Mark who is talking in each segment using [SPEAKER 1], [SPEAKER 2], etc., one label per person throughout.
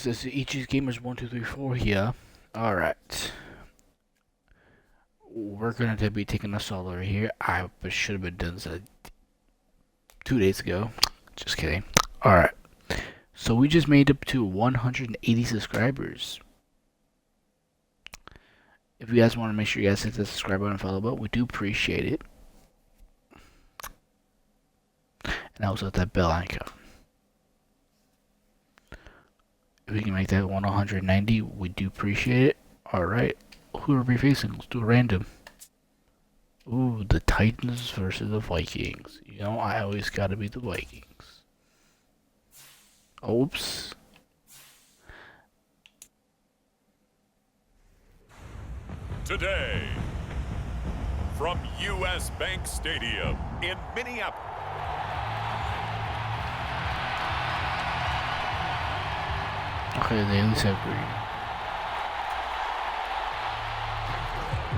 [SPEAKER 1] This is EG's Gamers 1234 here. Alright. We're gonna be taking a solo here. I should have been done so 2 days ago. Just kidding. Alright. So we just made up to 180 subscribers. If you guys want to make sure you guys hit the subscribe button and follow button, we do appreciate it. And also hit that bell icon. If we can make that 190, we do appreciate it. Alright. Who are we facing? Let's do a random. Ooh, the Titans versus the Vikings. You know, I always gotta beat the Vikings. Oops.
[SPEAKER 2] Today, from U.S. Bank Stadium in Minneapolis.
[SPEAKER 1] Okay, they at least have green.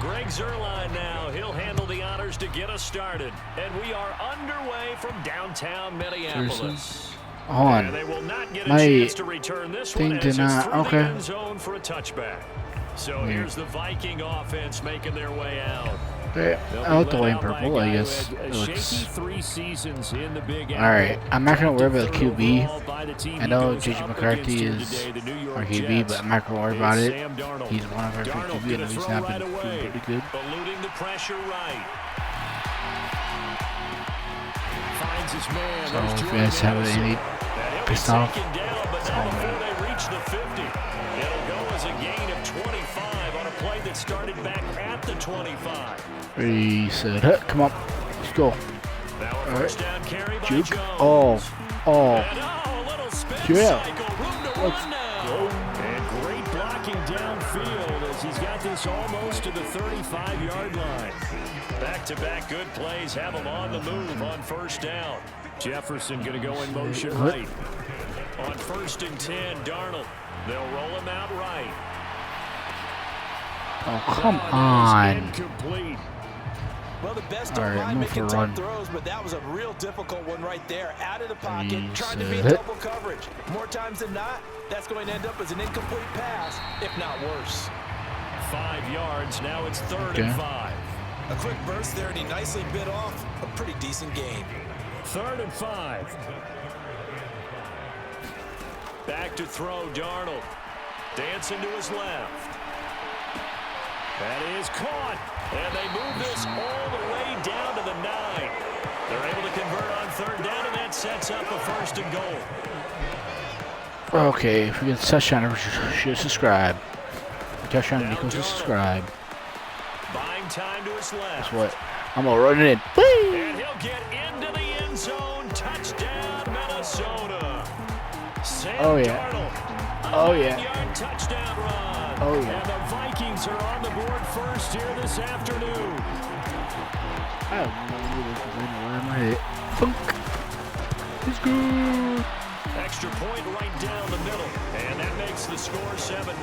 [SPEAKER 3] Greg Zerline now. He'll handle the honors to get us started. And we are underway from downtown Minneapolis.
[SPEAKER 1] Hold on.
[SPEAKER 3] And they will not get a
[SPEAKER 1] My
[SPEAKER 3] chance to return this
[SPEAKER 1] thing
[SPEAKER 3] one
[SPEAKER 1] did
[SPEAKER 3] as
[SPEAKER 1] not.
[SPEAKER 3] it's through
[SPEAKER 1] Okay.
[SPEAKER 3] the end zone for a touchback. So here's the Viking offense making their way out.
[SPEAKER 1] Okay, I like the white and purple, I guess. It looks... Alright, I'm not going to worry about the QB. I know JJ McCarthy is our QB, but I'm not going to worry about it. He's one of our favorite QB, and he's not been doing pretty good.
[SPEAKER 3] Eluding the pressure right. Finds his man.
[SPEAKER 1] So if you guys have any pissed off,
[SPEAKER 3] But not before they reach the 50. It'll go as a gain of 25 on a play that started back at the 25.
[SPEAKER 1] He said, hey, come on, let's go. Alright, juke. Oh, yeah. Let's go.
[SPEAKER 3] And great blocking downfield as he's got this almost to the 35-yard line. Back-to-back good plays have him on the move on first down. Jefferson going to go in motion right. On 1st and 10, Darnold. They'll roll him out right.
[SPEAKER 1] Oh, come on.
[SPEAKER 3] Incomplete.
[SPEAKER 4] Well, the best
[SPEAKER 1] All right,
[SPEAKER 4] line making tough
[SPEAKER 1] run.
[SPEAKER 4] throws, but that was a real difficult one right there. Out of the pocket, trying to beat
[SPEAKER 1] it.
[SPEAKER 4] double coverage. More times than not, that's going to end up as an incomplete pass, if not worse.
[SPEAKER 3] 5 yards, now it's 3rd and 5.
[SPEAKER 4] A quick burst there, and he nicely bit off a pretty decent gain.
[SPEAKER 3] 3rd and 5. Back to throw, Darnold. Dancing to his left. That is caught. And they move this all the way down to the 9. They're able to convert on 3rd down, and that sets up a 1st and goal.
[SPEAKER 1] Okay, if we get touchdown, we should subscribe. Touchdown equals to subscribe.
[SPEAKER 3] Buying time to his left.
[SPEAKER 1] That's what. I'm gonna run it in. Whee!
[SPEAKER 3] And he'll get into the end zone. Touchdown, Minnesota. Sam
[SPEAKER 1] Oh, yeah.
[SPEAKER 3] Darnold,
[SPEAKER 1] Oh,
[SPEAKER 3] a
[SPEAKER 1] yeah.
[SPEAKER 3] 9-yard touchdown run.
[SPEAKER 1] Oh, yeah.
[SPEAKER 3] And the Vikings are on the board first here this afternoon.
[SPEAKER 1] I don't know where am I at? Funk. It's good.
[SPEAKER 3] Extra point right down the middle. And that makes the score 7-0.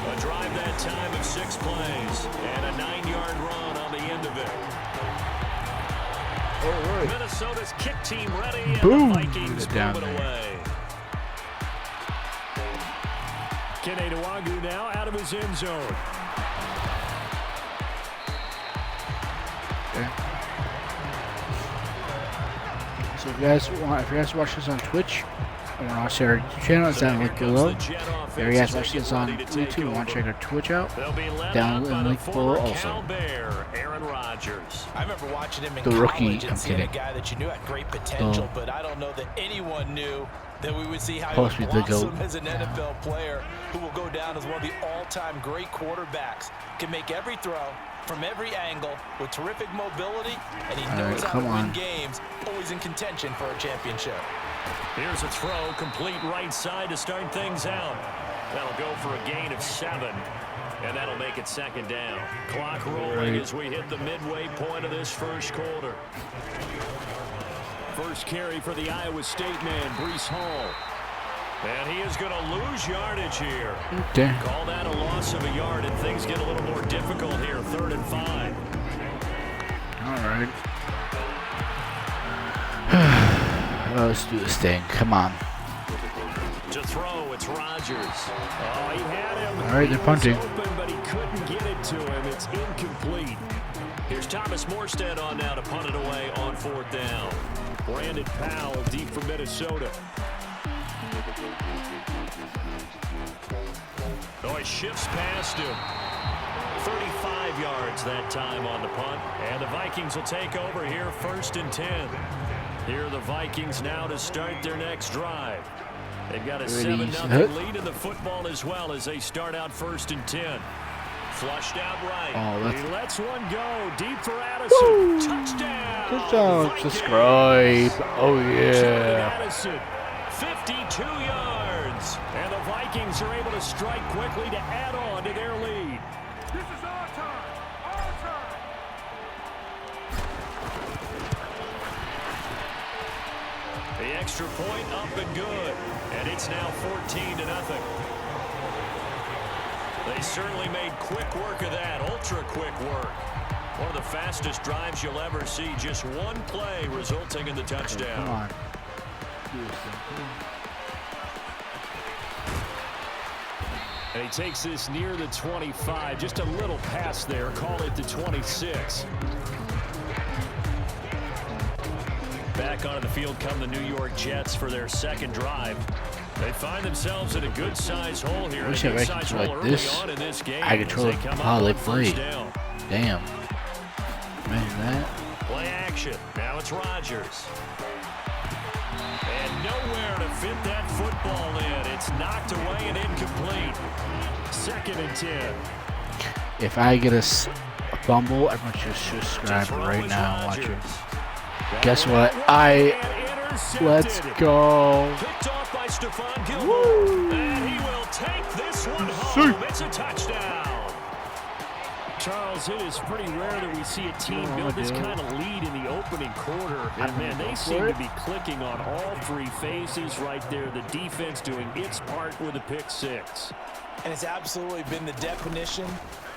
[SPEAKER 3] A drive that time of 6 plays. And a 9-yard run on the end of it.
[SPEAKER 1] All right.
[SPEAKER 3] Minnesota's kick team ready, and
[SPEAKER 1] Boom.
[SPEAKER 3] the Vikings
[SPEAKER 1] Down
[SPEAKER 3] move it
[SPEAKER 1] there.
[SPEAKER 3] away. Kene Nwangwu now out of his end zone.
[SPEAKER 1] Okay. So if you guys watch this on Twitch, and want to watch our channel, it's down the link below. If you guys watch this on YouTube and want to check our Twitch out, down in the link below also.
[SPEAKER 3] Aaron Rodgers.
[SPEAKER 4] I remember watching him in
[SPEAKER 1] The rookie,
[SPEAKER 4] college
[SPEAKER 1] I'm
[SPEAKER 4] and seeing a
[SPEAKER 1] kidding.
[SPEAKER 4] guy that you knew had great potential, but I don't know that anyone knew that we would see how he
[SPEAKER 1] Supposed to
[SPEAKER 4] would
[SPEAKER 1] be the
[SPEAKER 4] blossom
[SPEAKER 1] GOAT.
[SPEAKER 4] as an NFL player who will go down as one of the all-time great quarterbacks. Can make every throw from every angle with terrific mobility, and he knows how to win games, always in contention for a championship.
[SPEAKER 3] Here's a throw, complete right side to start things out. That'll go for a gain of 7, and that'll make it 2nd down. Clock rolling as we hit the midway point of this first quarter. First carry for the Iowa State man, Breece Hall. And he is going to lose yardage here.
[SPEAKER 1] Okay.
[SPEAKER 3] Call that a loss of a yard, and things get a little more difficult here, 3rd and 5.
[SPEAKER 1] All right. Let's do this thing. Come on.
[SPEAKER 3] throw. It's Rodgers. Oh, he had him.
[SPEAKER 1] All right, they're punting.
[SPEAKER 3] Open, but he couldn't get it to him. It's incomplete. Here's Thomas Morstead on now to punt it away on 4th down. Brandon Powell deep for Minnesota. Oh, he shifts past him. 35 yards that time on the punt. And the Vikings will take over here 1st and 10. Here are the Vikings now to start their next drive. They've got a 7-0 lead in the football as well as they start out 1st and 10. Flushed out right.
[SPEAKER 1] Oh,
[SPEAKER 3] he lets one go deep for Addison. Woo! Touchdown.
[SPEAKER 1] Touchdown. Subscribe. Oh, yeah.
[SPEAKER 3] Addison, 52 yards. And the Vikings are able to strike quickly to add on to their lead.
[SPEAKER 5] This is our time. Our time.
[SPEAKER 3] The extra point up and good. And it's now 14-0. They certainly made quick work of that, ultra-quick work. One of the fastest drives you'll ever see, just one play resulting in the touchdown.
[SPEAKER 1] Come on.
[SPEAKER 3] And he takes this near the 25, just a little pass there, call it the 26. Back onto the field come the New York Jets for their second drive. They find themselves in a good-sized hole here.
[SPEAKER 1] I wish I could like this. I control how they play. Damn. Imagine that.
[SPEAKER 3] Play action. Now it's Rodgers. And nowhere to fit that football in. It's knocked away and incomplete. 2nd and 10.
[SPEAKER 1] If I get a fumble, everyone should subscribe right now and watch it. Guess what? Let's go.
[SPEAKER 3] Picked off by Stephon Gilmore. And he will take this one home. It's a touchdown. Charles, it is pretty rare that we see a team build this kind of lead in the opening quarter. And, man, they seem to be clicking on all three phases right there. The defense doing its part with a pick 6.
[SPEAKER 4] And it's absolutely been the definition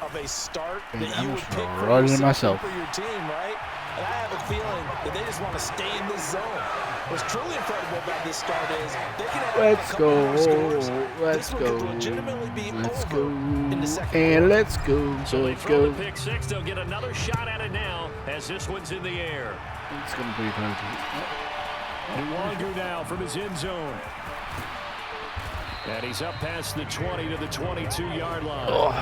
[SPEAKER 4] of a start that you would pick for your team, right? And I have a feeling that they just want to stay in this zone. What's truly incredible about this start is they can have
[SPEAKER 1] let's
[SPEAKER 4] a couple more scores.
[SPEAKER 1] Let's go.
[SPEAKER 4] Legitimately be
[SPEAKER 1] Let's
[SPEAKER 4] over
[SPEAKER 1] go.
[SPEAKER 4] In the second
[SPEAKER 1] And
[SPEAKER 4] quarter.
[SPEAKER 1] let's go.
[SPEAKER 3] So they throw the pick 6. They'll get another shot at it now as this one's in the air.
[SPEAKER 1] It's going to be hard.
[SPEAKER 3] Nwangu now from his end zone. And he's up past the 20 to the 22-yard line.
[SPEAKER 1] Oh.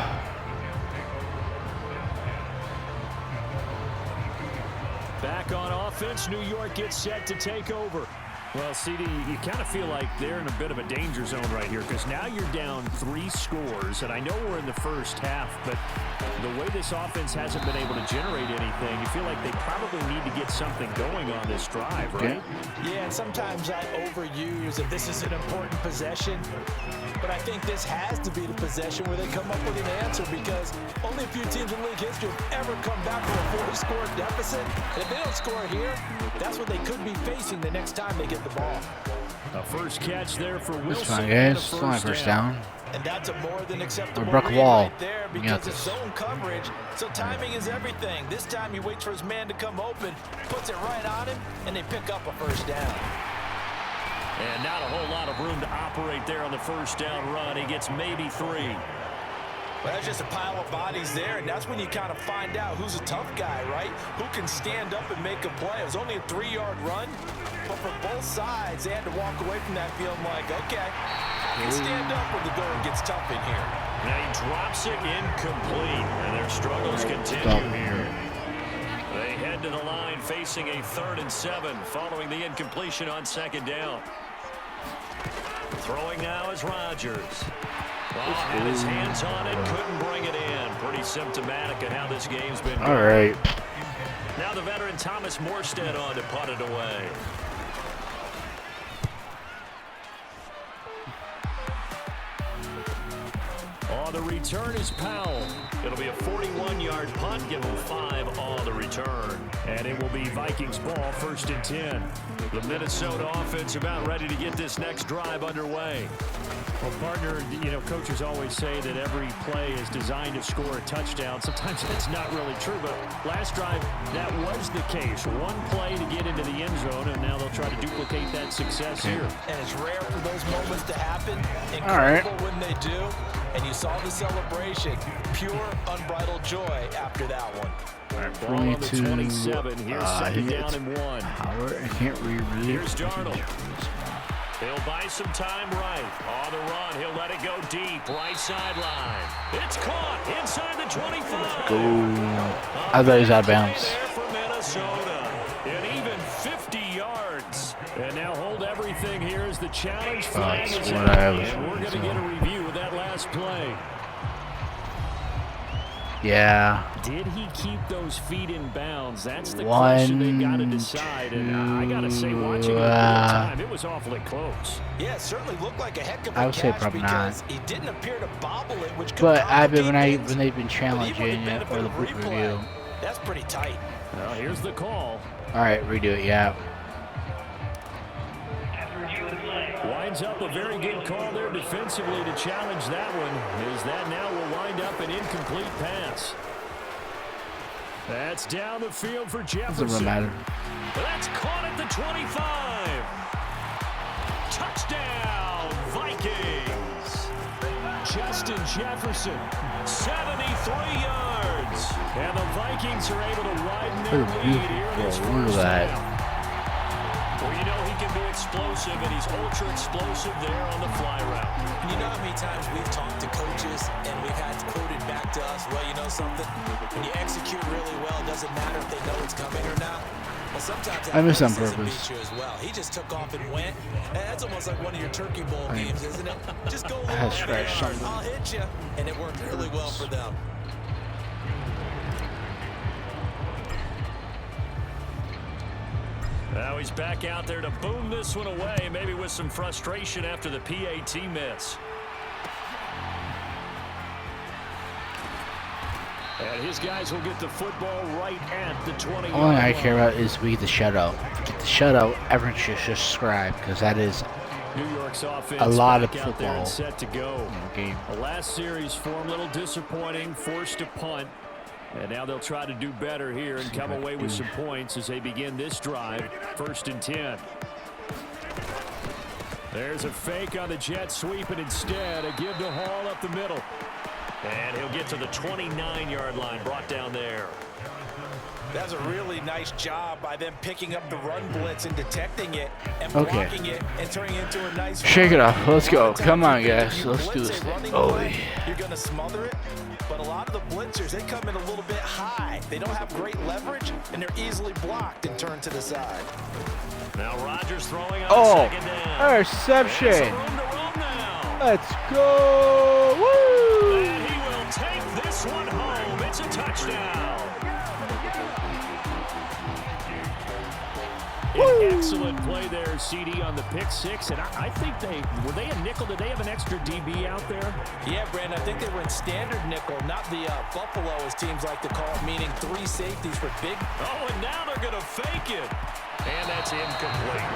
[SPEAKER 3] Back on offense, New York gets set to take over. Well, CD, you kind of feel like they're in a bit of a danger zone right here because now you're down 3 scores, and I know we're in the first half, but the way this offense hasn't been able to generate anything, you feel like they probably need to get something going on this drive, right?
[SPEAKER 4] Yeah, and sometimes I overuse if this is an important possession, but I think this has to be the possession where they come up with an answer because only a few teams in league history have ever come back from a 40-score deficit. And if they don't score here, that's what they could be facing the next time they get the ball.
[SPEAKER 3] A first catch there for Wilson.
[SPEAKER 1] It's fine, guys. It's only first down.
[SPEAKER 4] And that's a more than acceptable
[SPEAKER 1] broke a
[SPEAKER 4] read
[SPEAKER 1] wall.
[SPEAKER 4] right there because it's zone coverage, so timing is everything. This time he waits for his man to come open, puts it right on him, and they pick up a first down.
[SPEAKER 3] And not a whole lot of room to operate there on the first down run. He gets maybe 3.
[SPEAKER 4] Well, that's just a pile of bodies there, and that's when you kind of find out who's a tough guy, right? Who can stand up and make a play. It was only a 3-yard run, but for both sides, they had to walk away from that feeling like, okay, I can stand up when the going gets tough in here.
[SPEAKER 3] Now he drops it incomplete, and their struggles continue here. They head to the line facing a 3rd and 7 following the incompletion on 2nd down. Throwing now is Rodgers. Had his hands on it, couldn't bring it in. Pretty symptomatic of how this game's been going.
[SPEAKER 1] All right.
[SPEAKER 3] Now the veteran Thomas Morstead on to punt it away. On the return is Powell. It'll be a 41-yard punt, give him 5 on the return. And it will be Vikings ball, 1st and 10. The Minnesota offense about ready to get this next drive underway. Well, partner, you know, coaches always say that every play is designed to score a touchdown. Sometimes that's not really true, but last drive, that was the case. One play to get into the end zone, and now they'll try to duplicate that success here.
[SPEAKER 4] And it's rare for those moments to happen. Incredible when they do. And you saw the celebration. Pure, unbridled joy after that one.
[SPEAKER 3] Ball on the 27. Here's 2nd down and 1.
[SPEAKER 1] Howard, I can't read.
[SPEAKER 3] Here's Darnold. He'll buy some time right. On the run, he'll let it go deep. Right sideline. It's caught inside the 25.
[SPEAKER 1] I thought he was out of bounds.
[SPEAKER 3] There for Minnesota. And even 50 yards. And now hold everything here as the challenge flag is out. And we're going to get a review of that last play.
[SPEAKER 1] Yeah.
[SPEAKER 3] Did he keep those feet in bounds? That's the question they've got to decide. And I got to say, watching it in real time, it was awfully close.
[SPEAKER 4] Yeah, it certainly looked like a heck of a
[SPEAKER 1] I would say
[SPEAKER 4] catch
[SPEAKER 1] probably
[SPEAKER 4] because
[SPEAKER 1] not.
[SPEAKER 4] he didn't appear to bobble it, which could
[SPEAKER 1] But I've been
[SPEAKER 4] complicate
[SPEAKER 1] when they've been challenging
[SPEAKER 4] things.
[SPEAKER 1] it for the book review.
[SPEAKER 4] That's pretty tight.
[SPEAKER 3] Well, here's the call.
[SPEAKER 1] All right, redo it. Yeah.
[SPEAKER 3] Winds up a very good call there defensively to challenge that one. Is that now will wind up an incomplete pass. That's down the field for Jefferson.
[SPEAKER 1] Doesn't really matter.
[SPEAKER 3] That's caught at the 25. Touchdown, Vikings. Justin Jefferson, 73 yards. And the Vikings are able to widen their lead here in this first half. Well, you know he can be explosive, and he's ultra explosive there on the fly route.
[SPEAKER 4] And you know how many times we've talked to coaches and we've had quoted back to us, well, you know something? When you execute really well, it doesn't matter if they know it's coming or not. Well, sometimes
[SPEAKER 1] I miss on
[SPEAKER 4] athleticism
[SPEAKER 1] purpose.
[SPEAKER 4] beats you as well. He just took off and went. And that's almost like one of your Turkey Bowl games, isn't it? Just go a little
[SPEAKER 1] scratched
[SPEAKER 4] hard,
[SPEAKER 1] something.
[SPEAKER 4] I'll hit you. And it worked really well for them.
[SPEAKER 3] Now he's back out there to boom this one away, maybe with some frustration after the PAT miss. And his guys will get the football right at the 20.
[SPEAKER 1] All I care about is we get the shutout. Get the shutout. Everyone should subscribe because that is
[SPEAKER 3] New York's offense
[SPEAKER 1] a lot of
[SPEAKER 3] back out there
[SPEAKER 1] football
[SPEAKER 3] and set to go.
[SPEAKER 1] game.
[SPEAKER 3] The last series form a little disappointing, forced to punt. And now they'll try to do better here and come away with some points as they begin this drive. 1st and 10. There's a fake on the jet sweep, and instead a give to Hall up the middle. And he'll get to the 29-yard line, brought down there.
[SPEAKER 4] That's a really nice job by them picking up the run blitz and detecting it and blocking it and turning it into a nice
[SPEAKER 1] Shake it
[SPEAKER 4] run.
[SPEAKER 1] off. Let's go.
[SPEAKER 4] A lot of
[SPEAKER 1] Come on,
[SPEAKER 4] times
[SPEAKER 1] guys.
[SPEAKER 4] you
[SPEAKER 1] Let's do
[SPEAKER 4] blitz
[SPEAKER 1] this
[SPEAKER 4] a
[SPEAKER 1] thing.
[SPEAKER 4] running
[SPEAKER 1] Oh,
[SPEAKER 4] play, you're going to smother it. But a lot of the blitzers, they come in a little bit high. They don't have great leverage, and they're easily blocked and turned to the side.
[SPEAKER 3] Now Rodgers throwing on second down.
[SPEAKER 1] Interception.
[SPEAKER 3] Room to roam now.
[SPEAKER 1] Let's go. Woo!
[SPEAKER 3] And he will take this one home. It's a touchdown. An excellent play there, CD, on the pick six. And I think were they a nickel? Did they have an extra DB out there?
[SPEAKER 4] Yeah, Brandon, I think they were in standard nickel, not the Buffalo, as teams like to call it, meaning 3 safeties for big.
[SPEAKER 3] Oh, and now they're going to fake it. And that's incomplete.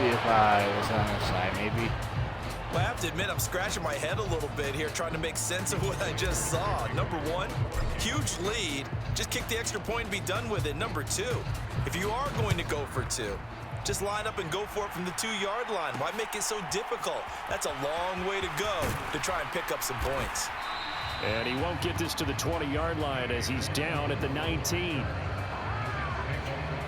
[SPEAKER 1] If I was on the side, maybe.
[SPEAKER 4] Well, I have to admit, I'm scratching my head a little bit here trying to make sense of what I just saw. Number one, huge lead. Just kick the extra point and be done with it. Number two, if you are going to go for 2, just line up and go for it from the 2-yard line. Why make it so difficult? That's a long way to go to try and pick up some points.
[SPEAKER 3] And he won't get this to the 20-yard line as he's down at the 19.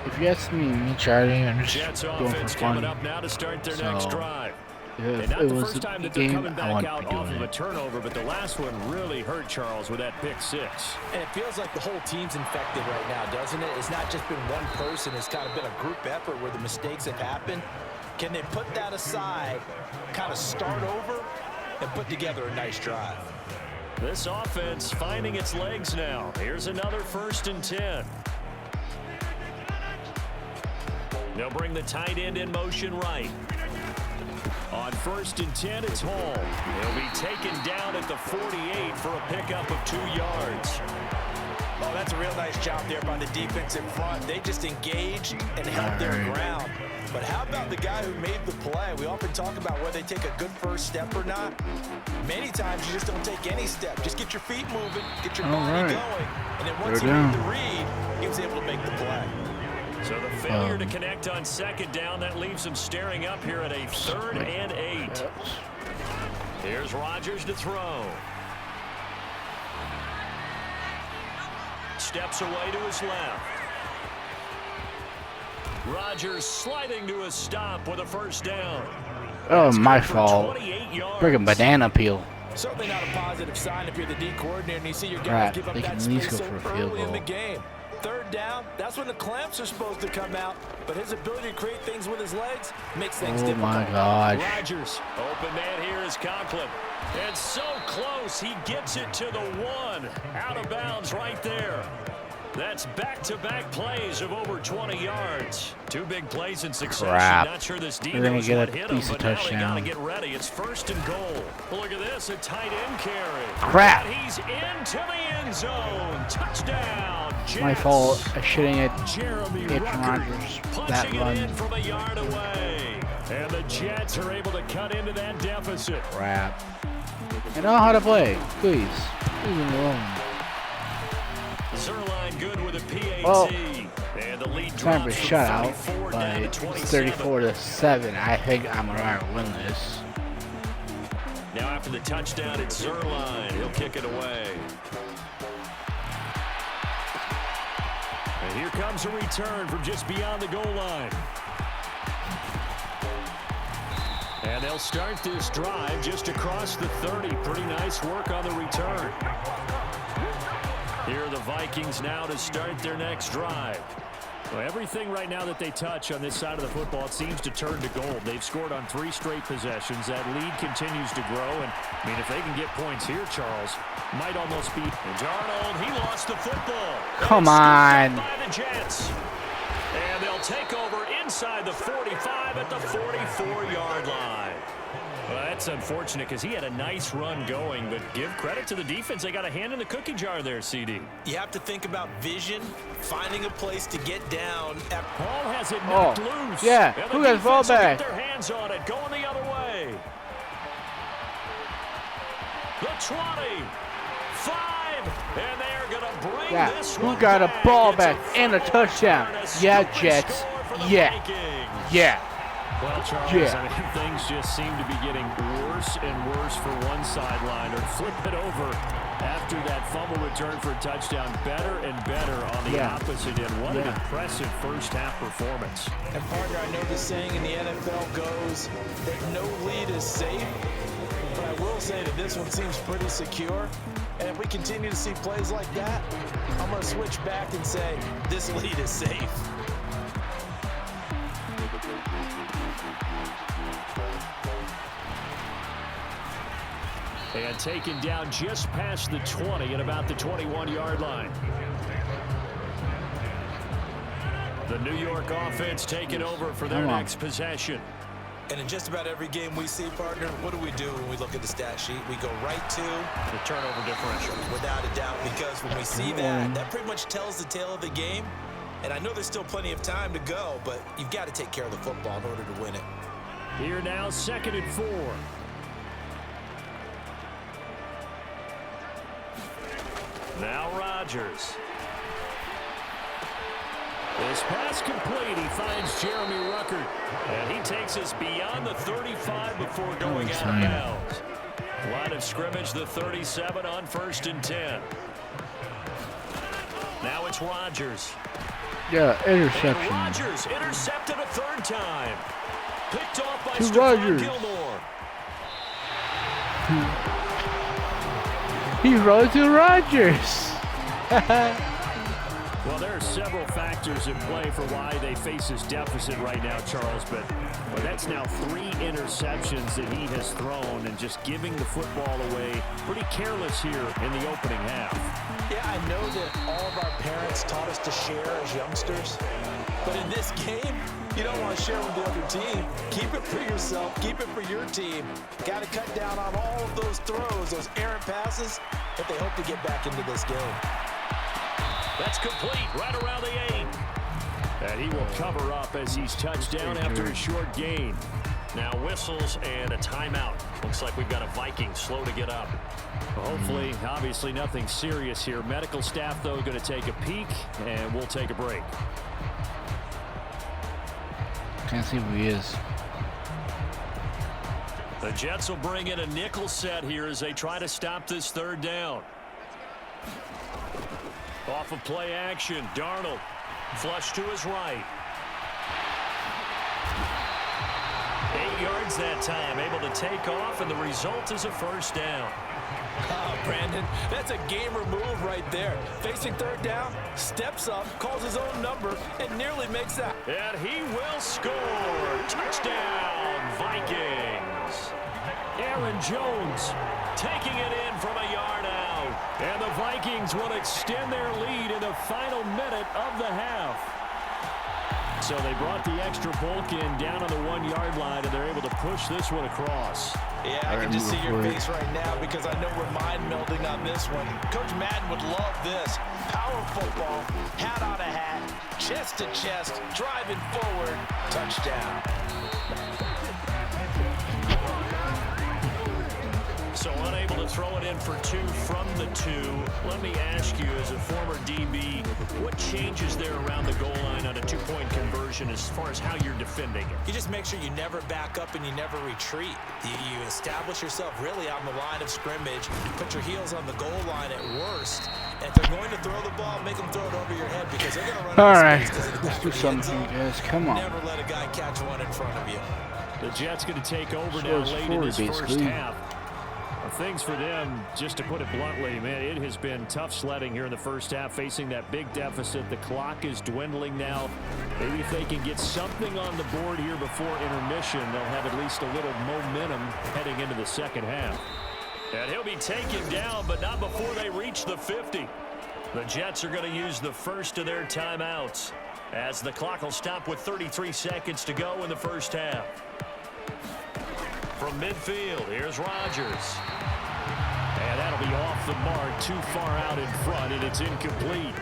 [SPEAKER 1] If you ask me, Charlie, I'm just
[SPEAKER 3] Jets
[SPEAKER 1] going for
[SPEAKER 3] offense coming
[SPEAKER 1] fun.
[SPEAKER 3] up now to start their next drive. And
[SPEAKER 1] If
[SPEAKER 3] not
[SPEAKER 1] it
[SPEAKER 3] the
[SPEAKER 1] was
[SPEAKER 3] first
[SPEAKER 1] a
[SPEAKER 3] time that they're
[SPEAKER 1] game,
[SPEAKER 3] coming
[SPEAKER 1] I
[SPEAKER 3] back
[SPEAKER 1] wouldn't
[SPEAKER 3] out
[SPEAKER 1] be
[SPEAKER 3] off
[SPEAKER 1] doing
[SPEAKER 3] of a
[SPEAKER 1] it.
[SPEAKER 3] turnover, but the last one really hurt Charles with that pick six.
[SPEAKER 4] And it feels like the whole team's infected right now, doesn't it? It's not just been one person. It's kind of been a group effort where the mistakes have happened. Can they put that aside, kind of start over, and put together a nice drive?
[SPEAKER 3] This offense finding its legs now. Here's another 1st and 10. They'll bring the tight end in motion right. On 1st and 10, it's Hall. He'll be taken down at the 48 for a pickup of 2 yards.
[SPEAKER 4] Oh, that's a real nice job there by the defense in front. They just engaged and held their ground. But how about the guy who made the play? We often talk about whether they take a good first step or not. Many times you just don't take any step. Just get your feet moving, get your body going. And then once he made the read, he was able to make the play.
[SPEAKER 3] So the failure to connect on second down, that leaves him staring up here at a 3rd and 8. Here's Rodgers to throw. Steps away to his left. Rodgers sliding to a stop with a first down.
[SPEAKER 1] Oh, my fault. Friggin' banana peel.
[SPEAKER 4] Certainly not a positive sign if you're the D coordinator and you see your guys give up that space so early in the game. 3rd down, that's when the clamps are supposed to come out, but his ability to create things with his legs makes things difficult.
[SPEAKER 1] Oh my God.
[SPEAKER 3] Rodgers, open man here is Conklin. And so close, he gets it to the 1. Out of bounds right there. That's back-to-back plays of over 20 yards. 2 big plays in succession. Not sure this D knows what hit him, but now they gotta get ready. It's 1st and goal. Look at this, a tight end carry.
[SPEAKER 1] Crap.
[SPEAKER 3] And he's into the end zone. Touchdown. Jets.
[SPEAKER 1] My fault. I shouldn't have
[SPEAKER 3] Jeremy
[SPEAKER 1] hit Rodgers that
[SPEAKER 3] punching
[SPEAKER 1] run.
[SPEAKER 3] it in from a yard away. And the Jets are able to cut into that deficit.
[SPEAKER 1] Crap. I know how to play. Please. Leave me alone.
[SPEAKER 3] Zerline good with a PAT.
[SPEAKER 1] Well,
[SPEAKER 3] and the lead
[SPEAKER 1] time for
[SPEAKER 3] drops from
[SPEAKER 1] shutout,
[SPEAKER 3] 34
[SPEAKER 1] but
[SPEAKER 3] down to
[SPEAKER 1] it's
[SPEAKER 3] 27.
[SPEAKER 1] 34-7. I think I'm gonna win this.
[SPEAKER 3] Now after the touchdown, it's Zerline. He'll kick it away. And here comes a return from just beyond the goal line. And they'll start this drive just across the 30. Pretty nice work on the return. Here are the Vikings now to start their next drive. Well, everything right now that they touch on this side of the football, it seems to turn to gold. They've scored on 3 straight possessions. That lead continues to grow. And, I mean, if they can get points here, Charles, might almost be. And Darnold, he lost the football.
[SPEAKER 1] Come on.
[SPEAKER 3] By the Jets. And they'll take over inside the 45 at the 44-yard line. Well, that's unfortunate because he had a nice run going, but give credit to the defense. They got a hand in the cookie jar there, CD.
[SPEAKER 4] You have to think about vision, finding a place to get down.
[SPEAKER 3] Ball has it knocked loose.
[SPEAKER 1] Yeah, who has ball back?
[SPEAKER 3] Get their hands on it, going the other way. The 20, 5, and they're going to bring this one
[SPEAKER 1] who got a
[SPEAKER 3] back.
[SPEAKER 1] ball
[SPEAKER 3] It's
[SPEAKER 1] back and a touchdown? Yeah, Jets. Yeah. Yeah.
[SPEAKER 3] Well, Charles, I mean, things just seem to be getting worse and worse for one sideline. Or flip it over after that fumble return for a touchdown. Better and better on the opposite end. What an impressive first-half performance.
[SPEAKER 4] And, partner, I know the saying in the NFL goes that no lead is safe. But I will say that this one seems pretty secure. And if we continue to see plays like that, I'm going to switch back and say this lead is safe.
[SPEAKER 3] And taken down just past the 20 at about the 21-yard line. The New York offense taking over for their next possession.
[SPEAKER 4] And in just about every game we see, partner, what do we do when we look at the stat sheet? We go right to
[SPEAKER 3] the turnover differential.
[SPEAKER 4] Without a doubt, because when we see that, that pretty much tells the tale of the game. And I know there's still plenty of time to go, but you've got to take care of the football in order to win it.
[SPEAKER 3] Here now, 2nd and 4. Now Rodgers. This pass complete. He finds Jeremy Ruckert. And he takes us beyond the 35 before going out of bounds. Line of scrimmage, the 37 on 1st and 10. Now it's Rodgers.
[SPEAKER 1] Yeah, interception.
[SPEAKER 3] And Rodgers intercepted a 3rd time. Picked off by
[SPEAKER 1] To
[SPEAKER 3] Stephon
[SPEAKER 1] Rodgers.
[SPEAKER 3] Gilmore.
[SPEAKER 1] He runs to Rodgers.
[SPEAKER 3] Well, there are several factors at play for why they face this deficit right now, Charles, but that's now 3 interceptions that he has thrown and just giving the football away pretty careless here in the opening half.
[SPEAKER 4] Yeah, I know that all of our parents taught us to share as youngsters, but in this game, you don't want to share with the other team. Keep it for yourself. Keep it for your team. Got to cut down on all of those throws, those errant passes, if they hope to get back into this game.
[SPEAKER 3] That's complete right around the 8. And he will cover up as he's touched down after a short gain. Now whistles and a timeout. Looks like we've got a Viking slow to get up. Hopefully, obviously nothing serious here. Medical staff, though, going to take a peek, and we'll take a break.
[SPEAKER 1] Can't see who he is.
[SPEAKER 3] The Jets will bring in a nickel set here as they try to stop this third down. Off of play action, Darnold flush to his right. 8 yards that time, able to take off, and the result is a first down.
[SPEAKER 4] Oh, Brandon, that's a gamer move right there. Facing third down, steps up, calls his own number, and nearly makes that.
[SPEAKER 3] And he will score. Touchdown, Vikings. Aaron Jones taking it in from a yard out. And the Vikings will extend their lead in the final minute of the half. So they brought the extra bulk in down on the 1 yard line, and they're able to push this one across.
[SPEAKER 4] Yeah, I can just see your face right now because I know we're mind melding on this one. Coach Madden would love this. Power football, hat on a hat, chest to chest, driving forward, touchdown.
[SPEAKER 3] So unable to throw it in for 2 from the 2. Let me ask you, as a former DB, what changes there around the goal line on a 2-point conversion as far as how you're defending it?
[SPEAKER 4] You just make sure you never back up and you never retreat. You establish yourself really on the line of scrimmage, put your heels on the goal line at worst. And if they're going to throw the ball, make them throw it over your head because they're going to run out of space because of the back of the end zone.
[SPEAKER 1] Guys. Come on.
[SPEAKER 4] Never let a guy catch one in front of you.
[SPEAKER 3] The Jets going to take over now late in this first half. Things for them, just to put it bluntly, man, it has been tough sledding here in the first half, facing that big deficit. The clock is dwindling now. Maybe if they can get something on the board here before intermission, they'll have at least a little momentum heading into the second half. And he'll be taken down, but not before they reach the 50. The Jets are going to use the first of their timeouts as the clock will stop with 33 seconds to go in the first half. From midfield, here's Rodgers. And that'll be off the mark, too far out in front, and it's incomplete.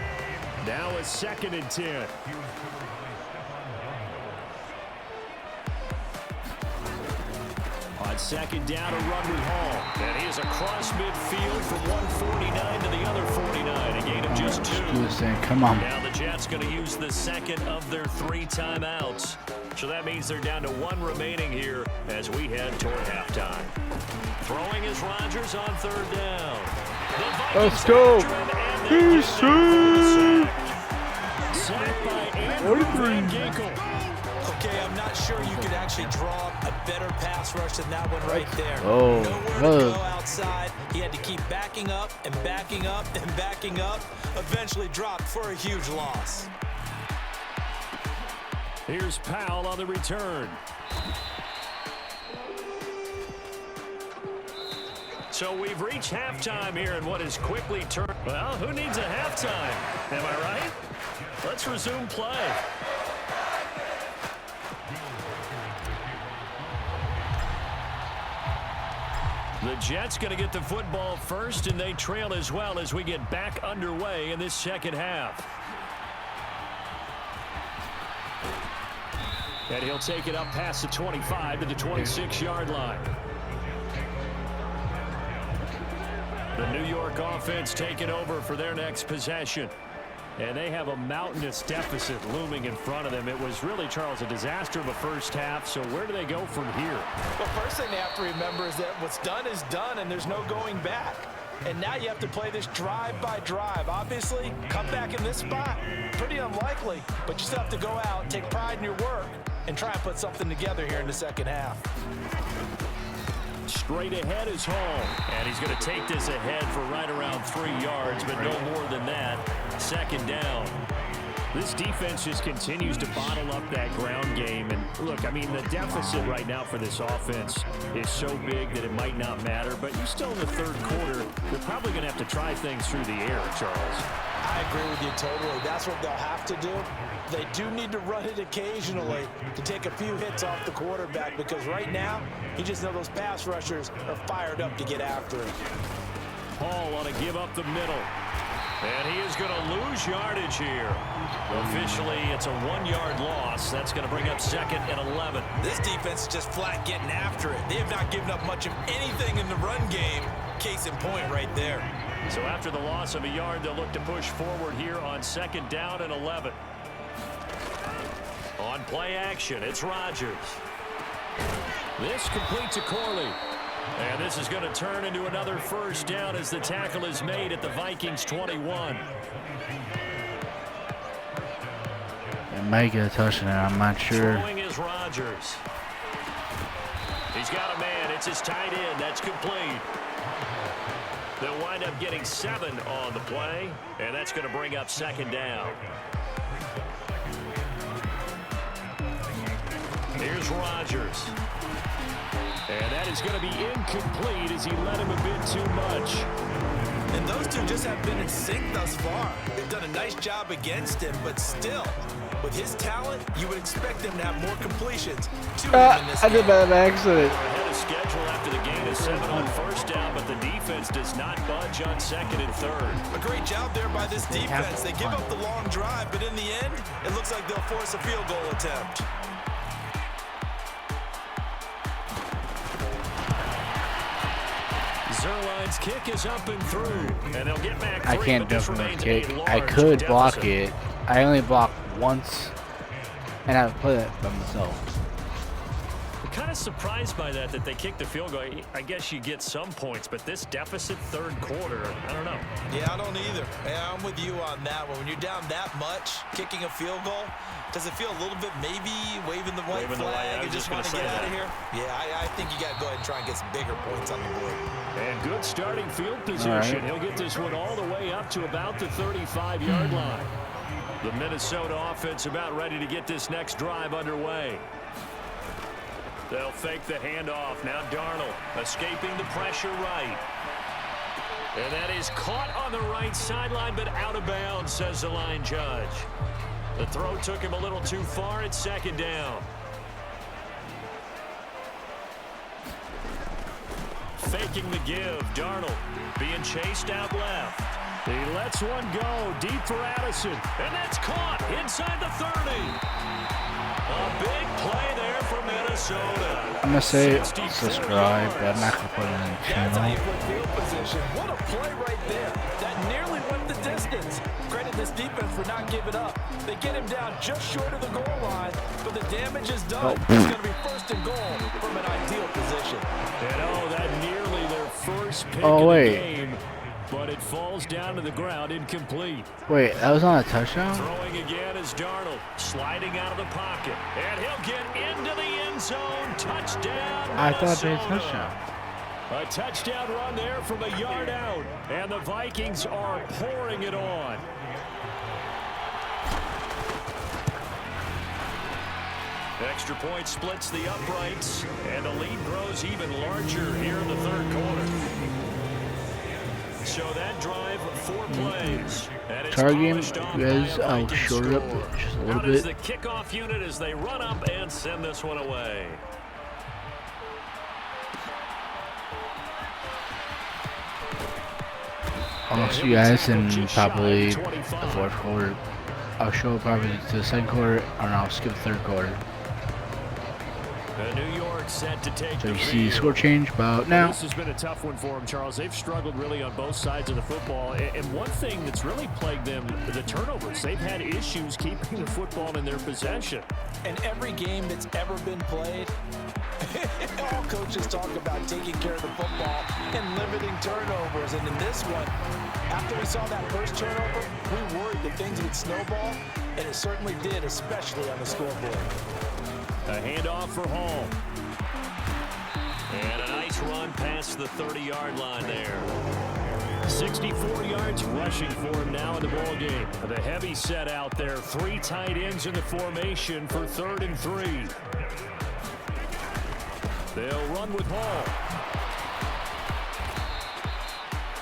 [SPEAKER 3] Now a 2nd and 10. On 2nd down, a run with Hall. And he is across midfield from 149 to the other 49. A gain of just 2.
[SPEAKER 1] Come on.
[SPEAKER 3] Now the Jets going to use the second of their 3 timeouts. So that means they're down to 1 remaining here as we head toward halftime. Throwing is Rodgers on 3rd down.
[SPEAKER 1] Let's go.
[SPEAKER 3] Sacked by Andrew Van Ginkel.
[SPEAKER 4] Okay, I'm not sure you could actually draw a better pass rush than that one right there.
[SPEAKER 1] Oh,
[SPEAKER 4] nowhere to go outside. He had to keep backing up and backing up and backing up. Eventually dropped for a huge loss.
[SPEAKER 3] Here's Powell on the return. So we've reached halftime here in what is quickly turned. Well, who needs a halftime? Am I right? Let's resume play. The Jets going to get the football first, and they trail as well as we get back underway in this second half. And he'll take it up past the 25 to the 26-yard line. The New York offense taking over for their next possession. And they have a mountainous deficit looming in front of them. It was really, Charles, a disaster of a first half. So where do they go from here?
[SPEAKER 4] Well, first thing they have to remember is that what's done is done, and there's no going back. And now you have to play this drive by drive. Obviously, come back in this spot, pretty unlikely. But you still have to go out, take pride in your work, and try and put something together here in the second half.
[SPEAKER 3] Straight ahead is Hall. And he's going to take this ahead for right around 3 yards, but no more than that. 2nd down. This defense just continues to bottle up that ground game. And look, I mean, the deficit right now for this offense is so big that it might not matter. But you still in the 3rd quarter, you're probably going to have to try things through the air, Charles.
[SPEAKER 4] I agree with you totally. That's what they'll have to do. They do need to run it occasionally to take a few hits off the quarterback because right now, you just know those pass rushers are fired up to get after him.
[SPEAKER 3] Hall want to give up the middle. And he is going to lose yardage here. Officially, it's a 1-yard loss. That's going to bring up 2nd and 11.
[SPEAKER 4] This defense is just flat getting after it. They have not given up much of anything in the run game. Case in point right there.
[SPEAKER 3] So after the loss of a yard, they'll look to push forward here on 2nd down and 11. On play action, it's Rodgers. This completes to Corley. And this is going to turn into another 1st down as the tackle is made at the Vikings 21.
[SPEAKER 1] It might get a touchdown, I'm not sure.
[SPEAKER 3] Throwing is Rodgers. He's got a man. It's his tight end. That's complete. They'll wind up getting 7 on the play, and that's going to bring up 2nd down. Here's Rodgers. And that is going to be incomplete as he led him a bit too much.
[SPEAKER 4] And those two just have been in sync thus far. They've done a nice job against him, but still, with his talent, you would expect them to have more completions to him in this game.
[SPEAKER 1] I did that by accident.
[SPEAKER 3] Ahead of schedule after the gain of 7 on 1st down, but the defense does not budge on 2nd and 3rd.
[SPEAKER 4] A great job there by this defense. They give up the long drive, but in the end, it looks like they'll force a field goal attempt.
[SPEAKER 3] Zerline's kick is up and through, and they'll get back 3.
[SPEAKER 1] I can't jump from the kick. I could block it. I only blocked once, and I play that by myself.
[SPEAKER 3] I'm kind of surprised by that they kicked the field goal. I guess you get some points, but this deficit 3rd quarter, I don't know.
[SPEAKER 4] Yeah, I don't either. Yeah, I'm with you on that one. When you're down that much, kicking a field goal, does it feel a little bit maybe waving the white flag and just want to get out of here? Yeah, I think you got to go ahead and try and get some bigger points on the board.
[SPEAKER 3] And good starting field position. He'll get this one all the way up to about the 35-yard line. The Minnesota offense about ready to get this next drive underway. They'll fake the handoff. Now Darnold escaping the pressure right. And that is caught on the right sideline, but out of bounds, says the line judge. The throw took him a little too far. It's 2nd down. Faking the give. Darnold being chased out left. He lets one go deep for Addison. And that's caught inside the 30. A big play there for Minnesota.
[SPEAKER 1] I'm going to say subscribe, but I'm not going to put it in the
[SPEAKER 4] That's how you
[SPEAKER 1] channel.
[SPEAKER 4] put field position. What a play right there. That nearly went the distance. Credit this defense for not giving up. They get him down just short of the goal line, but the damage is done. It's going to be 1st and goal from an ideal position.
[SPEAKER 3] And that nearly their first pick of the game. But it falls down to the ground, incomplete.
[SPEAKER 1] Wait, that was on a touchdown?
[SPEAKER 3] Throwing again is Darnold, sliding out of the pocket. And he'll get into the end zone. Touchdown, Minnesota.
[SPEAKER 1] I thought they had touchdown.
[SPEAKER 3] A touchdown run there from a yard out. And the Vikings are pouring it on. Extra point splits the uprights. And the lead grows even larger here in the 3rd quarter. So that drive, 4 plays.
[SPEAKER 1] Target game, you guys, I'll short it up just a little bit.
[SPEAKER 3] The kickoff unit as they run up and send this one away.
[SPEAKER 1] I'll see you guys in probably the 4th quarter. I'll show probably to the 2nd quarter, and I'll skip the 3rd quarter.
[SPEAKER 3] New York set to take
[SPEAKER 1] So you see score change about now.
[SPEAKER 3] This has been a tough one for them, Charles. They've struggled really on both sides of the football. And one thing that's really plagued them, the turnovers. They've had issues keeping the football in their possession.
[SPEAKER 4] And every game that's ever been played, all coaches talk about taking care of the football and limiting turnovers. And in this one, after we saw that first turnover, we worried that things would snowball, and it certainly did, especially on the scoreboard.
[SPEAKER 3] A handoff for Hall. And a nice run past the 30-yard line there. 64 yards rushing for him now in the ball game. The heavy set out there. 3 tight ends in the formation for 3rd and 3. They'll run with Hall.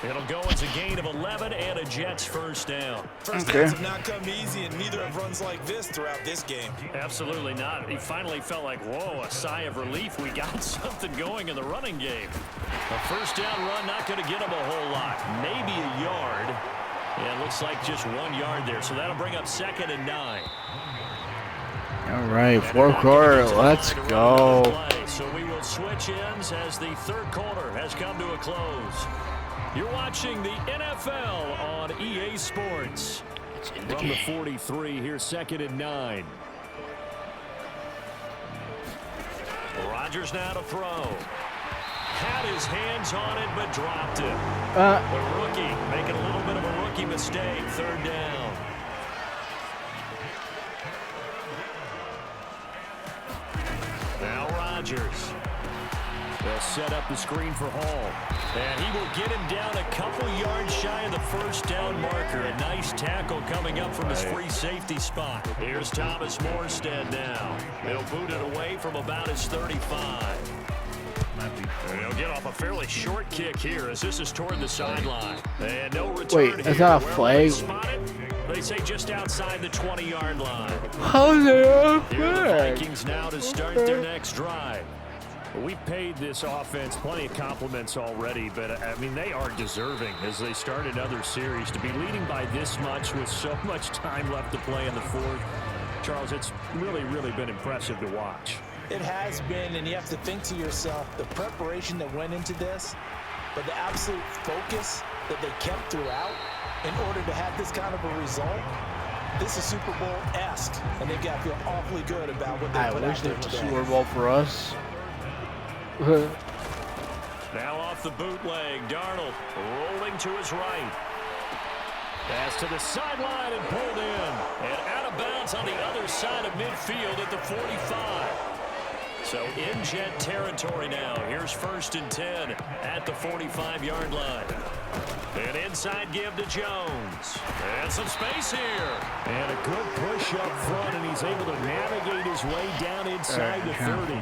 [SPEAKER 3] It'll go as a gain of 11 and a Jets 1st down.
[SPEAKER 4] First downs have not come easy, and neither have runs like this throughout this game.
[SPEAKER 3] Absolutely not. He finally felt like, whoa, a sigh of relief. We got something going in the running game. A 1st down run not going to get him a whole lot. Maybe a yard. Yeah, it looks like just 1 yard there, so that'll bring up 2nd and 9.
[SPEAKER 1] All right, fourth quarter, let's go.
[SPEAKER 3] So we will switch ends as the third quarter has come to a close. You're watching the NFL on EA Sports. From the 43, here's 2nd and 9. Rodgers now to throw. Had his hands on it, but dropped it. The rookie making a little bit of a rookie mistake. 3rd down. Now Rodgers. They'll set up the screen for Hall. And he will get him down a couple yards shy of the 1st down marker. A nice tackle coming up from his free safety spot. Here's Thomas Morstead now. He'll boot it away from about his 35. And he'll get off a fairly short kick here as this is toward the sideline. And no return.
[SPEAKER 1] Wait, that's not a flag.
[SPEAKER 3] They say just outside the 20-yard line.
[SPEAKER 1] How's it a flag?
[SPEAKER 3] Here are the Vikings now to start their next drive.
[SPEAKER 6] We've paid this offense plenty of compliments already, but, I mean, they are deserving as they start another series. To be leading by this much with so much time left to play in the 4th, Charles, it's really, really been impressive to watch.
[SPEAKER 4] It has been, and you have to think to yourself, the preparation that went into this, but the absolute focus that they kept throughout in order to have this kind of a result. This is Super Bowl-esque, and they've got to feel awfully good about what they put out there today.
[SPEAKER 1] Super Bowl for us.
[SPEAKER 3] Now off the bootleg, Darnold rolling to his right. Pass to the sideline and pulled in. And out of bounds on the other side of midfield at the 45. So in Jet territory now. Here's 1st and 10 at the 45-yard line. An inside give to Jones. And some space here.
[SPEAKER 6] And a good push up front, and he's able to navigate his way down inside the 30.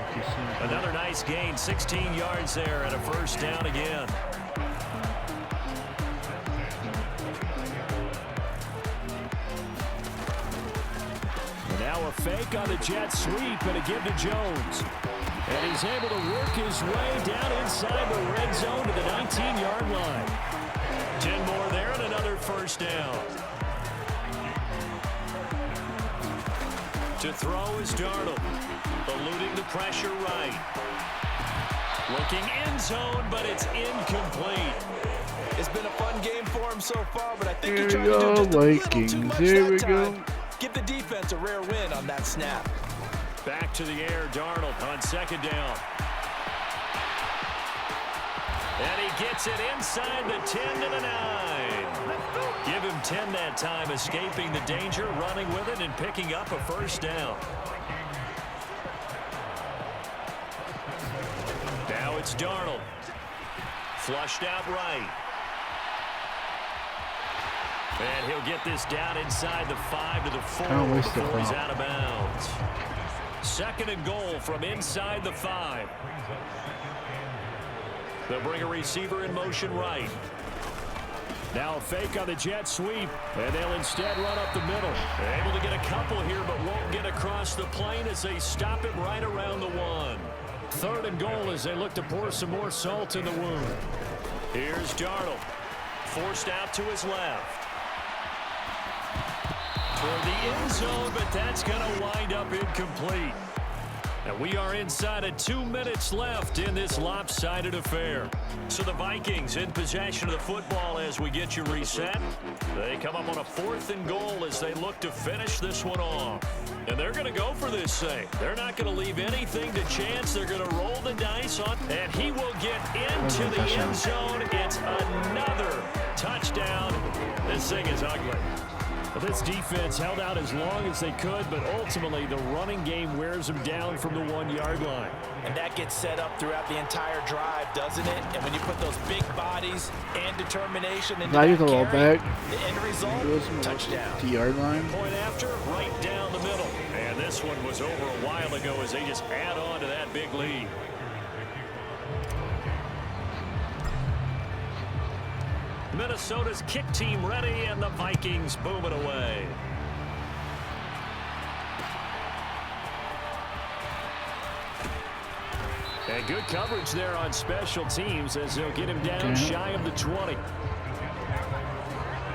[SPEAKER 3] Another nice gain, 16 yards there and a 1st down again.
[SPEAKER 6] Now a fake on the jet sweep and a give to Jones. And he's able to work his way down inside the red zone to the 19-yard line.
[SPEAKER 3] 10 more there and another 1st down. To throw is Darnold. Eluding the pressure right. Looking end zone, but it's incomplete.
[SPEAKER 4] It's been a fun game for him so far, but I think
[SPEAKER 1] Here
[SPEAKER 4] he
[SPEAKER 1] we
[SPEAKER 4] tried to do
[SPEAKER 1] go,
[SPEAKER 4] just a little
[SPEAKER 1] Vikings.
[SPEAKER 4] too much
[SPEAKER 1] Here we
[SPEAKER 4] that
[SPEAKER 1] go.
[SPEAKER 4] time. Give the defense a rare win on that snap.
[SPEAKER 3] Back to the air, Darnold on 2nd down. And he gets it inside the 10 to the 9. Give him 10 that time, escaping the danger, running with it, and picking up a 1st down. Now it's Darnold. Flushed out right. And he'll get this down inside the 5 to the 4 before he's out of bounds. 2nd and goal from inside the 5. They'll bring a receiver in motion right.
[SPEAKER 6] Now a fake on the jet sweep, and they'll instead run up the middle.
[SPEAKER 3] They're able to get a couple here, but won't get across the plane as they stop it right around the 1.
[SPEAKER 6] 3rd and goal as they look to pour some more salt in the wound.
[SPEAKER 3] Here's Darnold. Forced out to his left. Toward the end zone, but that's going to wind up incomplete. And we are inside of 2 minutes left in this lopsided affair. So the Vikings in possession of the football as we get you reset. They come up on a 4th and goal as they look to finish this one off. And they're going to go for this thing. They're not going to leave anything to chance. They're going to roll the dice on. And he will get into the end zone. It's another touchdown. This thing is ugly.
[SPEAKER 6] Well, this defense held out as long as they could, but ultimately the running game wears them down from the 1-yard line.
[SPEAKER 4] And that gets set up throughout the entire drive, doesn't it? And when you put those big bodies and determination into that carry, the end result, touchdown.
[SPEAKER 1] The yard line.
[SPEAKER 3] Point after, right down the middle. And this one was over a while ago as they just add on to that big lead. Minnesota's kick team ready, and the Vikings boom it away.
[SPEAKER 6] And good coverage there on special teams as they'll get him down shy of the 20.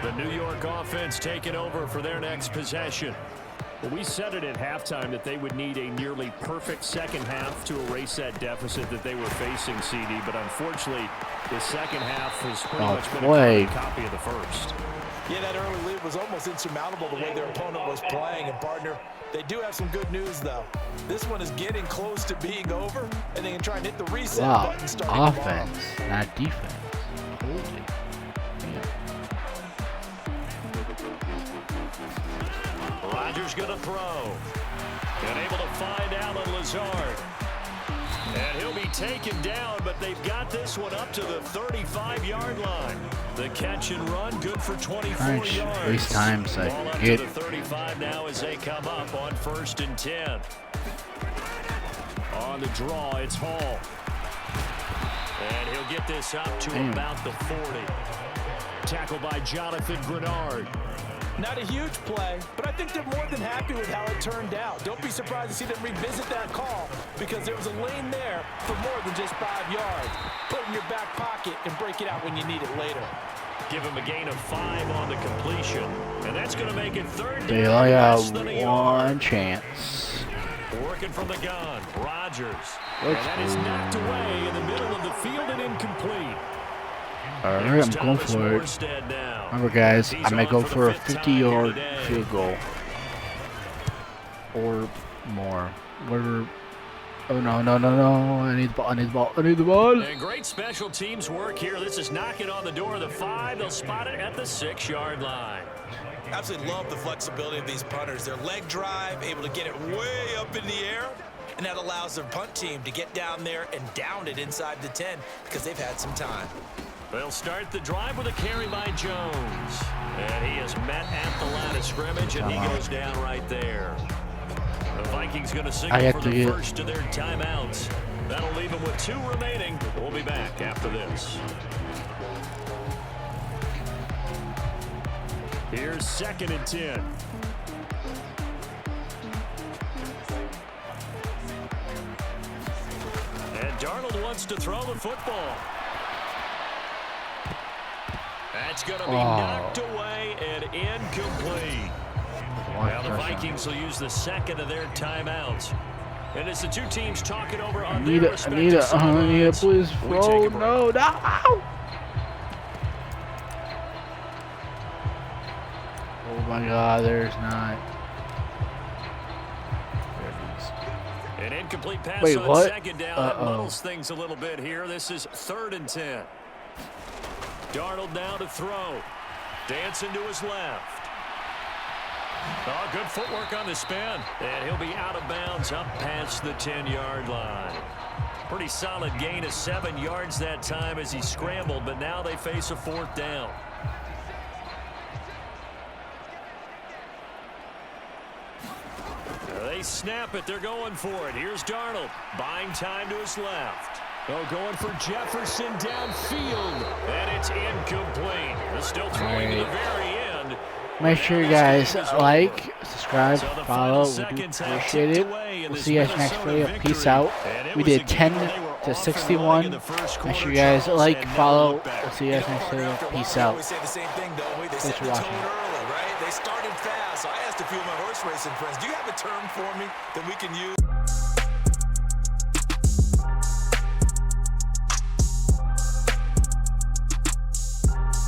[SPEAKER 3] The New York offense taking over for their next possession. Well, we said it at halftime that they would need a nearly perfect second half to erase that deficit that they were facing, CD. But unfortunately, the second half has pretty much been a copy of the first.
[SPEAKER 4] Yeah, that early lead was almost insurmountable the way their opponent was playing. And, partner, they do have some good news, though. This one is getting close to being over, and they can try and hit the reset button starting
[SPEAKER 1] offense, not defense. Holy.
[SPEAKER 3] Rodgers going to throw. And able to find Alan Lazard. And he'll be taken down, but they've got this one up to the 35-yard line. The catch and run, good for 24 yards.
[SPEAKER 1] Waste time, so
[SPEAKER 3] Ball up to the 35 now as they come up on 1st and 10. On the draw, it's Hall. And he'll get this up to about the 40. Tackled by Jonathan Grenard.
[SPEAKER 4] Not a huge play, but I think they're more than happy with how it turned out. Don't be surprised to see them revisit that call because there was a lane there for more than just 5 yards. Put it in your back pocket and break it out when you need it later.
[SPEAKER 3] Give him a gain of 5 on the completion, and that's going to make it 3rd down.
[SPEAKER 1] They only have one chance.
[SPEAKER 3] Working from the gun, Rodgers. And that is knocked away in the middle of the field and incomplete.
[SPEAKER 1] Alright, I'm going for it. Remember, guys, I may go for a 50-yard field goal. Or more. Whatever. Oh, no. I need the ball.
[SPEAKER 3] And great special teams work here. This is knocking on the door of the 5. They'll spot it at the 6-yard line.
[SPEAKER 4] Absolutely love the flexibility of these punters. Their leg drive, able to get it way up in the air. And that allows their punt team to get down there and down it inside the 10 because they've had some time.
[SPEAKER 3] They'll start the drive with a carry by Jones. And he is met at the line of scrimmage, and he goes down right there. The Vikings going to signal for the first of their timeouts. That'll leave them with 2 remaining. We'll be back after this. Here's 2nd and 10. And Darnold wants to throw the football. That's going to be knocked away and incomplete. Now the Vikings will use the 2nd of their timeouts. And it's the 2 teams talking over on their respective sidelines.
[SPEAKER 1] I need it, please. Oh, no. Oh, my God, there's not.
[SPEAKER 3] An incomplete pass on 2nd down. That muddles things a little bit here. This is 3rd and 10. Darnold now to throw. Dancing to his left. Oh, good footwork on the spin. And he'll be out of bounds up past the 10-yard line. Pretty solid gain of 7 yards that time as he scrambled, but now they face a 4th down. They snap it. They're going for it. Here's Darnold. Buying time to his left. Oh, going for Jefferson downfield. And it's incomplete. They're still throwing to the very end.
[SPEAKER 1] Make sure you guys like, subscribe, follow. We do appreciate it. We'll see you guys next video. Peace out. We did 10 to 61. Make sure you guys like, follow. We'll see you guys next video. Peace out. Thanks for watching.
[SPEAKER 4] They started fast, so I asked a few of my horse racing friends, do you have a term for me that we can use?